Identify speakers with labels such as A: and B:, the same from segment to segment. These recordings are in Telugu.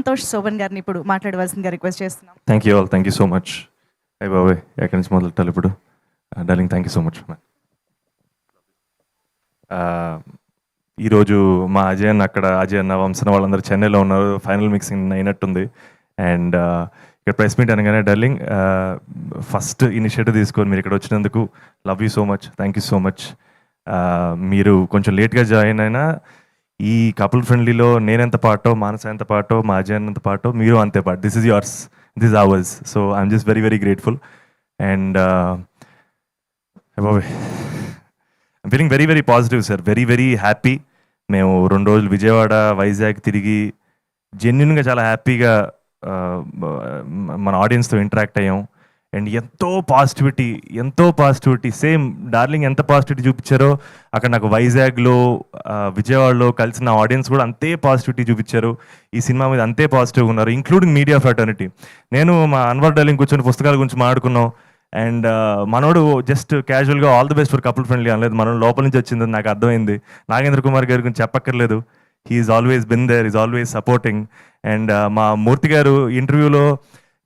A: సంతోష్ శోభన్ గారిని ఇప్పుడు మాట్లాడవలసిందిగా రిక్వెస్ట్ చేస్తున్నాం.
B: Thank you all, thank you so much. అయ్య బాబాయ్, ఎక్కడి నుంచి మొదలెట్టాలి ఇప్పుడు? Darling, thank you so much. ఈరోజు మా అజయ్ అన్న అక్కడ, అజయ్ అన్న, వంశన వాళ్ళందరూ చెన్నైలో ఉన్నారు. ఫైనల్ మిక్సింగ్ అయినట్టుంది. అండ్ ఇక్కడ ప్రెస్ మీట్ అనగానే డార్లింగ్, ఫస్ట్ ఇనిషియేటివ్ తీసుకొని మీరు ఇక్కడ వచ్చినందుకు love you so much, thank you so much. మీరు కొంచెం లేట్గా జాయిన్ అయినా ఈ కపుల్ ఫ్రెండ్లీలో నేనెంత పాటో, మానస ఎంత పాటో, మా అజయ్ అన్నంత పాటో, మీరు అంతే పాట. This is yours, this is ours. So I'm just very very grateful. And బాబాయ్, I'm feeling very very positive sir, very very happy. మేము 2 రోజులు విజయవాడ, వైజాగ్ తిరిగి జెన్యున్గా చాలా హ్యాపీగా మన ఆడియన్స్తో ఇంటరాక్ట్ అయ్యాం. అండ్ ఎంతో పాజిటివిటీ, సేమ్ డార్లింగ్ ఎంత పాజిటివిటీ చూపించారో అక్కడ నాకు వైజాగ్లో, విజయవాడలో కలిసిన ఆడియన్స్ కూడా అంతే పాజిటివిటీ చూపించారు. ఈ సినిమా మీద అంతే పాజిటివ్గా ఉన్నారు, ఇంక్లూడింగ్ మీడియా ఫ్రాటర్నిటీ. నేను మా అన్వర్ డార్లింగ్ కూర్చొని పుస్తకాల గురించి మాట్లాడుకున్నాం. అండ్ మనోడు జస్ట్ క్యాజువల్గా all the best for couple friendly అనలేదు, మనం లోపల నుంచి వచ్చిందని నాకు అర్థమైంది. నాగేంద్ర కుమార్ గారి గురించి చెప్పక్కర్లేదు, he's always been there, is always supporting. And మా మూర్తి గారు ఇంటర్వ్యూలో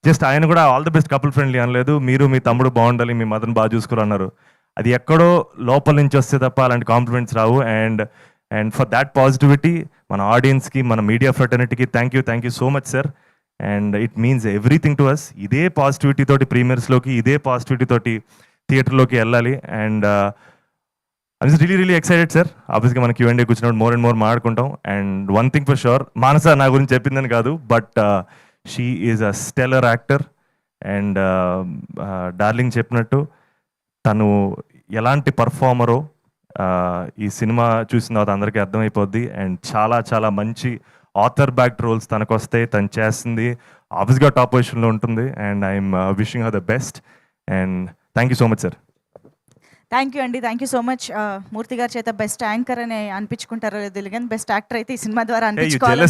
B: జస్ట్ ఆయన కూడా all the best couple friendly అనలేదు, మీరు మీ తమ్ముడు బాగుండాలి, మీ మదర్ని బాగా చూసుకోరు అన్నారు. అది ఎక్కడో లోపల నుంచి వస్తే తప్ప అలాంటి కాంప్లిమెంట్స్ రావు. అండ్ ఫర్ దాట్ పాజిటివిటీ మన ఆడియన్స్కి, మన మీడియా ఫ్రెటర్నిటీకి thank you so much sir. And it means everything to us. ఇదే పాజిటివిటీ తోటి ప్రీమియర్స్లోకి, ఇదే పాజిటివిటీ తోటి థియేటర్లోకి వెళ్ళాలి. And I was really excited sir. ఆబ్వియస్గా మనకి Q&A కూర్చున్నప్పుడు మోర్ అండ్ మోర్ మాట్లాడుకుంటాం. And one thing for sure, Manasa నా గురించి చెప్పిందని కాదు, but she is a stellar actor. And darling చెప్పినట్టు తను ఎలాంటి పర్ఫార్మరో ఈ సినిమా చూసిన తర్వాత అందరికీ అర్థమైపోద్ది. అండ్ చాలా మంచి ఆథర్ బ్యాక్డ్ రోల్స్ తనకు వస్తాయి, తను చేస్తుంది, ఆబ్వియస్గా టాప్ పొజిషన్లో ఉంటుంది. And I'm wishing her the best. And thank you so much sir.
A: Thank you అండి, థ్యాంక్ యూ సో మచ్. మూర్తి గారి చేత బెస్ట్ యాంకర్ అని అనిపించుకుంటారో లేదు, బెస్ట్ యాక్టర్ అయితే ఈ సినిమా ద్వారా అనిపించుకోవాలి.